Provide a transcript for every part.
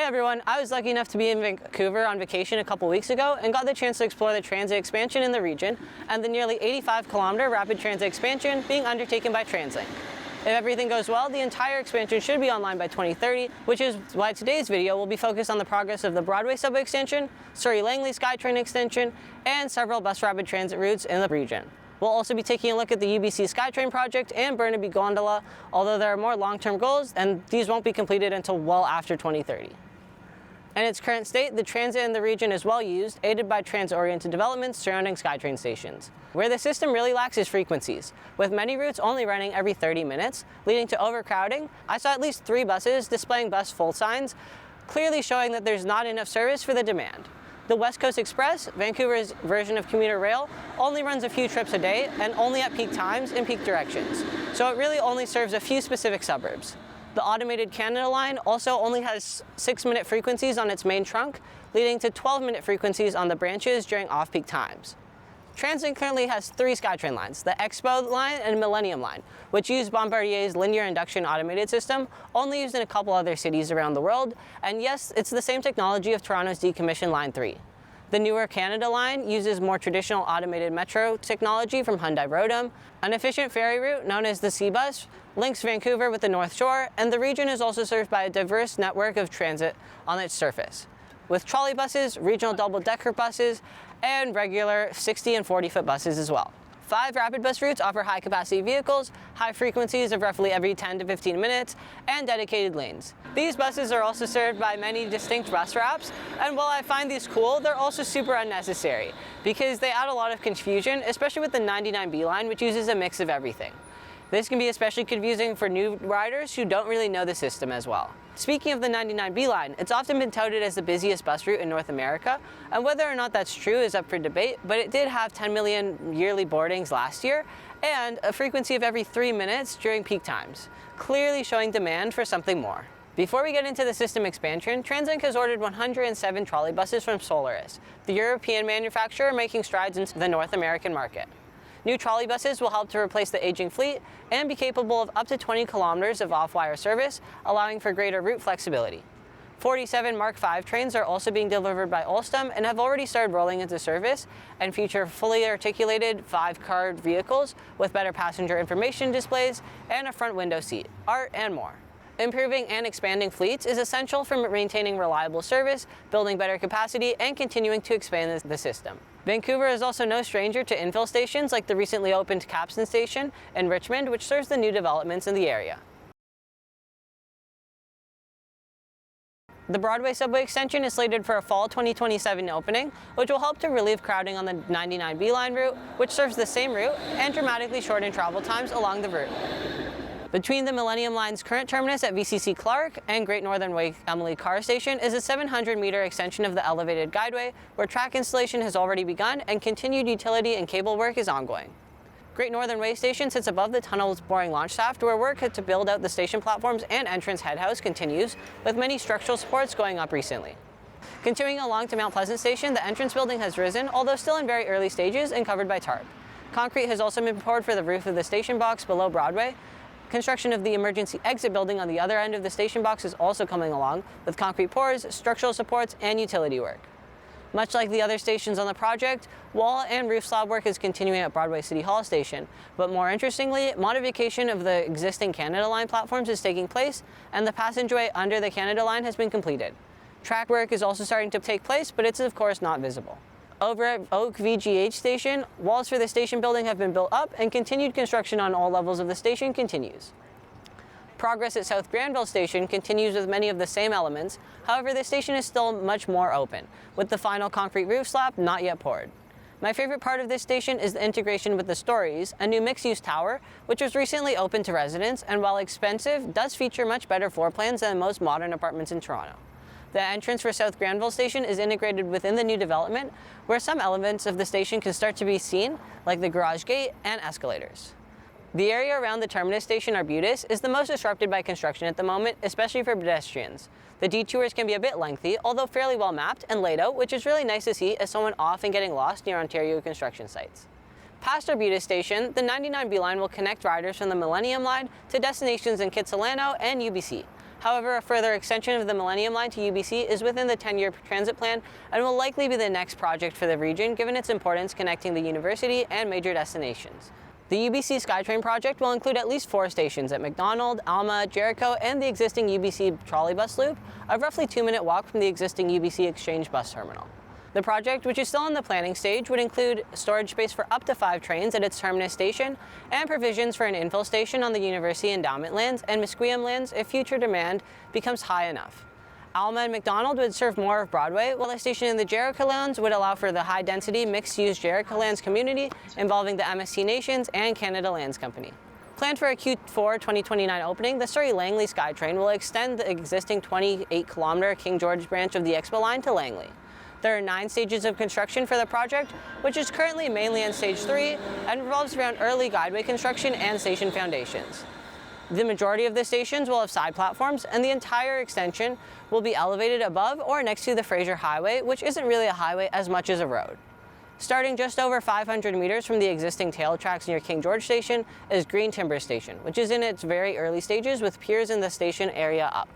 Hey everyone, I was lucky enough to be in Vancouver on vacation a couple weeks ago and got the chance to explore the transit expansion in the region and the nearly 85-kilometer rapid transit expansion being undertaken by TransLink. If everything goes well, the entire expansion should be online by 2030, which is why today's video will be focused on the progress of the Broadway Subway extension, Surrey-Langley Skytrain extension, and several bus rapid transit routes in the region. We'll also be taking a look at the UBC Skytrain project and Burnaby Gondola, although there are more long-term goals, and these won't be completed until well after 2030. In its current state, the transit in the region is well used, aided by transit-oriented developments surrounding Skytrain stations. Where the system really lacks is frequencies, with many routes only running every 30 minutes, leading to overcrowding. I saw at least 3 buses displaying bus full signs, clearly showing that there's not enough service for the demand. The West Coast Express, Vancouver's version of commuter rail, only runs a few trips a day and only at peak times in peak directions, so it really only serves a few specific suburbs. The automated Canada line also only has 6-minute frequencies on its main trunk, leading to 12-minute frequencies on the branches during off-peak times. TransLink currently has 3 Skytrain lines, the Expo line and Millennium line, which use Bombardier's linear induction automated system, only used in a couple other cities around the world, and yes, it's the same technology of Toronto's decommissioned Line 3. The newer Canada line uses more traditional automated metro technology from Hyundai Rodam. An efficient ferry route known as the C-Bus links Vancouver with the North Shore, and the region is also served by a diverse network of transit on its surface, with trolley buses, regional double-decker buses, and regular 60 and 40-foot buses as well. 5 rapid bus routes offer high-capacity vehicles, high frequencies of roughly every 10 to 15 minutes, and dedicated lanes. These buses are also served by many distinct bus routes, and while I find these cool, they're also super unnecessary because they add a lot of confusion, especially with the 99B line, which uses a mix of everything. This can be especially confusing for new riders who don't really know the system as well. Speaking of the 99B line, it's often been touted as the busiest bus route in North America, and whether or not that's true is up for debate, but it did have 10 million yearly boardings last year, and a frequency of every 3 minutes during peak times, clearly showing demand for something more. Before we get into the system expansion, TransLink has ordered 107 trolley buses from Solaris, the European manufacturer making strides into the North American market. New trolley buses will help to replace the aging fleet and be capable of up to 20 kilometers of off-wire service, allowing for greater route flexibility. 47 Mark V trains are also being delivered by Alstom and have already started rolling into service and feature fully articulated 5-car vehicles with better passenger information displays and a front window seat, art, and more. Improving and expanding fleets is essential for maintaining reliable service, building better capacity, and continuing to expand the system. Vancouver is also no stranger to infill stations like the recently opened Capstan Station in Richmond, which serves the new developments in the area. The Broadway Subway extension is slated for a fall 2027 opening, which will help to relieve crowding on the 99B line route, which serves the same route, and dramatically shorten travel times along the route. Between the Millennium Line's current terminus at VCC Clark and Great Northern Way Emily Carr Station is a 700-meter extension of the elevated guideway, where track installation has already begun and continued utility and cable work is ongoing. Great Northern Way Station sits above the tunnel's boring launch shaft, where work to build out the station platforms and entrance head house continues, with many structural supports going up recently. Continuing along to Mount Pleasant Station, the entrance building has risen, although still in very early stages and covered by tarp. Concrete has also been poured for the roof of the station box below Broadway. Construction of the emergency exit building on the other end of the station box is also coming along, with concrete pours, structural supports, and utility work. Much like the other stations on the project, wall and roof slab work is continuing at Broadway City Hall Station, but more interestingly, modification of the existing Canada Line platforms is taking place, and the passageway under the Canada Line has been completed. Track work is also starting to take place, but it's of course not visible. Over at Oak VGH Station, walls for the station building have been built up, and continued construction on all levels of the station continues. Progress at South Granville Station continues with many of the same elements, however the station is still much more open, with the final concrete roof slab not yet poured. My favorite part of this station is the integration with the Stories, a new mixed-use tower, which was recently opened to residents, and while expensive, does feature much better floor plans than most modern apartments in Toronto. The entrance for South Granville Station is integrated within the new development, where some elements of the station can start to be seen, like the garage gate and escalators. The area around the terminus station Arbutus is the most disrupted by construction at the moment, especially for pedestrians. The detours can be a bit lengthy, although fairly well mapped and laid out, which is really nice to see as someone often getting lost near Ontario construction sites. Past Arbutus Station, the 99B line will connect riders from the Millennium Line to destinations in Kitsilano and UBC. However, a further extension of the Millennium Line to UBC is within the 10-year transit plan and will likely be the next project for the region given its importance connecting the university and major destinations. The UBC Skytrain project will include at least 4 stations at McDonald, Alma, Jericho, and the existing UBC trolleybus loop, a roughly 2-minute walk from the existing UBC Exchange bus terminal. The project, which is still in the planning stage, would include storage space for up to 5 trains at its terminus station and provisions for an infill station on the university endowment lands and Musqueam lands if future demand becomes high enough. Alma and McDonald would serve more of Broadway, while the station in the Jericho lands would allow for the high-density mixed-use Jericho lands community involving the MST Nations and Canada Lands Company. Planned for a Q4 2029 opening, the Surrey-Langley Skytrain will extend the existing 28-kilometer King George branch of the Expo line to Langley. There are 9 stages of construction for the project, which is currently mainly in Stage 3 and revolves around early guideway construction and station foundations. The majority of the stations will have side platforms, and the entire extension will be elevated above or next to the Fraser Highway, which isn't really a highway as much as a road. Starting just over 500 meters from the existing tail tracks near King George Station is Green Timber Station, which is in its very early stages with piers in the station area up.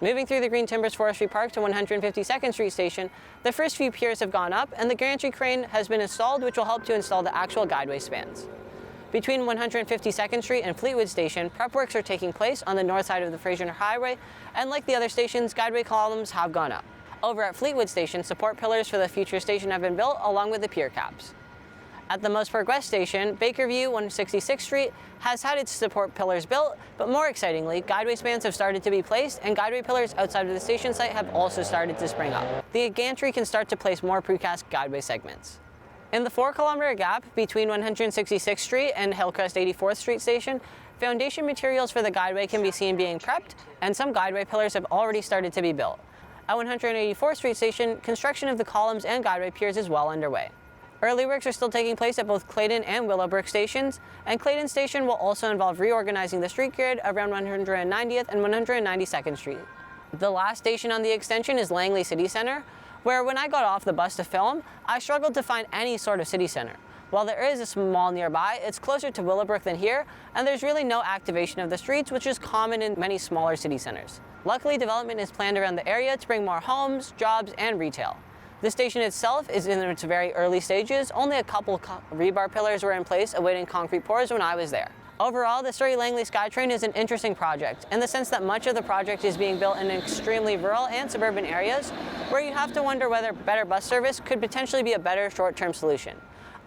Moving through the Green Timbers Forestry Park to 152nd Street Station, the first few piers have gone up and the gantry crane has been installed, which will help to install the actual guideway spans. Between 152nd Street and Fleetwood Station, prep works are taking place on the north side of the Fraser Highway, and like the other stations, guideway columns have gone up. Over at Fleetwood Station, support pillars for the future station have been built along with the pier caps. At the most progressed station, Bakerview, 166th Street, has had its support pillars built, but more excitingly, guideway spans have started to be placed and guideway pillars outside of the station site have also started to spring up. The gantry can start to place more precast guideway segments. In the 4-kilometer gap between 166th Street and Hillcrest 84th Street Station, foundation materials for the guideway can be seen being prepped, and some guideway pillars have already started to be built. At 184th Street Station, construction of the columns and guideway piers is well underway. Early works are still taking place at both Clayton and Willowbrook stations, and Clayton Station will also involve reorganizing the street grid around 190th and 192nd Street. The last station on the extension is Langley City Centre, where when I got off the bus to film, I struggled to find any sort of city centre. While there is a mall nearby, it's closer to Willowbrook than here, and there's really no activation of the streets, which is common in many smaller city centres. Luckily, development is planned around the area to bring more homes, jobs, and retail. The station itself is in its very early stages. Only a couple rebar pillars were in place awaiting concrete pours when I was there. Overall, the Surrey-Langley Skytrain is an interesting project in the sense that much of the project is being built in extremely rural and suburban areas where you have to wonder whether better bus service could potentially be a better short-term solution.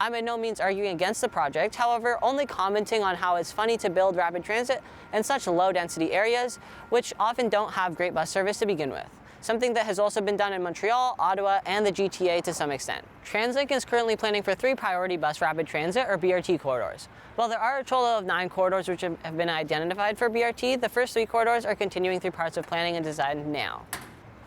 I'm by no means arguing against the project, however, only commenting on how it's funny to build rapid transit in such low-density areas, which often don't have great bus service to begin with. Something that has also been done in Montreal, Ottawa, and the GTA to some extent. TransLink is currently planning for 3 priority bus rapid transit or BRT corridors. While there are a total of 9 corridors which have been identified for BRT, the first 3 corridors are continuing through parts of planning and design now.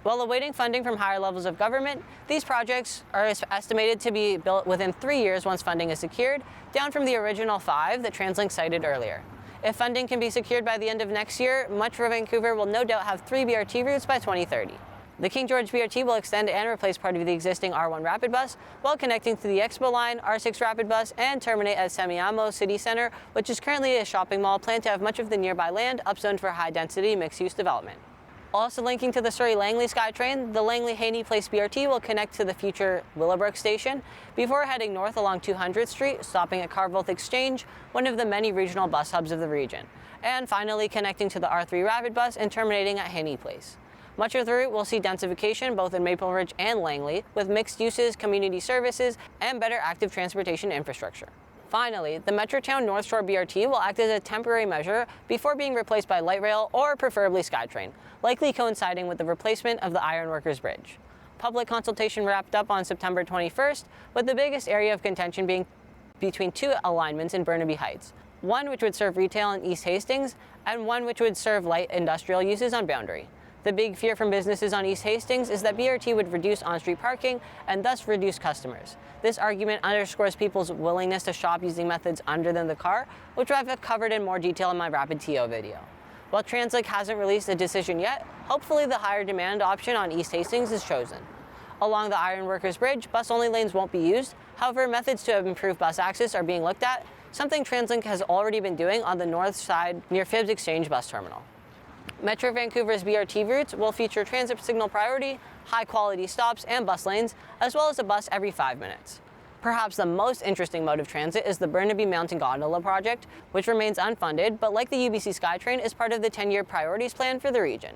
While awaiting funding from higher levels of government, these projects are estimated to be built within 3 years once funding is secured, down from the original 5 that TransLink cited earlier. If funding can be secured by the end of next year, Metro Vancouver will no doubt have 3 BRT routes by 2030. The King George BRT will extend and replace part of the existing R1 Rapid Bus while connecting to the Expo Line, R6 Rapid Bus, and terminate at Semiahmoo City Centre, which is currently a shopping mall planned to have much of the nearby land upzoned for high-density mixed-use development. Also linking to the Surrey-Langley Skytrain, the Langley-Haney Place BRT will connect to the future Willowbrook Station before heading north along 200th Street, stopping at Carvelth Exchange, one of the many regional bus hubs of the region, and finally connecting to the R3 Rapid Bus and terminating at Haney Place. Much of the route will see densification both in Maple Ridge and Langley, with mixed uses, community services, and better active transportation infrastructure. Finally, the Metrotown North Shore BRT will act as a temporary measure before being replaced by light rail or preferably Skytrain, likely coinciding with the replacement of the Ironworkers Bridge. Public consultation wrapped up on September 21st, with the biggest area of contention being between 2 alignments in Burnaby Heights, one which would serve retail in East Hastings and one which would serve light industrial uses on Boundary. The big fear from businesses on East Hastings is that BRT would reduce on-street parking and thus reduce customers. This argument underscores people's willingness to shop using methods other than the car, which I've covered in more detail in my Rapid TO video. While TransLink hasn't released a decision yet, hopefully the higher demand option on East Hastings is chosen. Along the Ironworkers Bridge, bus-only lanes won't be used. However, methods to improve bus access are being looked at, something TransLink has already been doing on the north side near Phibbs Exchange bus terminal. Metro Vancouver's BRT routes will feature transit signal priority, high-quality stops and bus lanes, as well as a bus every 5 minutes. Perhaps the most interesting mode of transit is the Burnaby Gondola project, which remains unfunded, but like the UBC Skytrain, is part of the 10-year priorities plan for the region.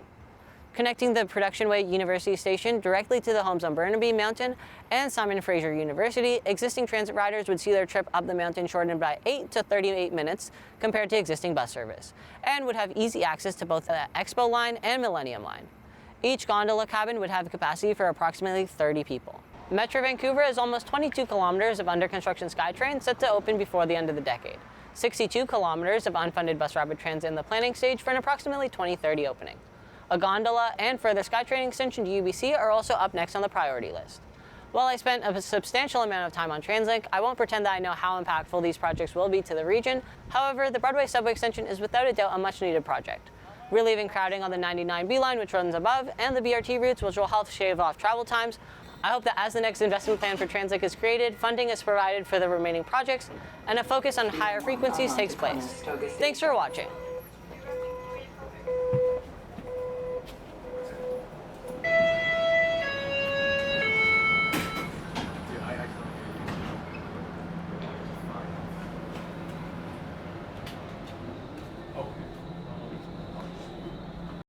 Connecting the Production Way University Station directly to the homes on Burnaby Mountain and Simon Fraser University, existing transit riders would see their trip up the mountain shortened by 8 to 38 minutes compared to existing bus service, and would have easy access to both the Expo line and Millennium line. Each gondola cabin would have capacity for approximately 30 people. Metro Vancouver has almost 22 kilometers of under-construction SkyTrain set to open before the end of the decade, 62 kilometers of unfunded bus rapid transit in the planning stage for an approximately 2030 opening. A gondola and further SkyTrain extension to UBC are also up next on the priority list. While I spent a substantial amount of time on TransLink, I won't pretend that I know how impactful these projects will be to the region. However, the Broadway Subway extension is without a doubt a much-needed project, relieving crowding on the 99B line, which runs above, and the BRT routes, which will help shave off travel times. I hope that as the next investment plan for TransLink is created, funding is provided for the remaining projects, and a focus on higher frequencies takes place. Thanks for watching.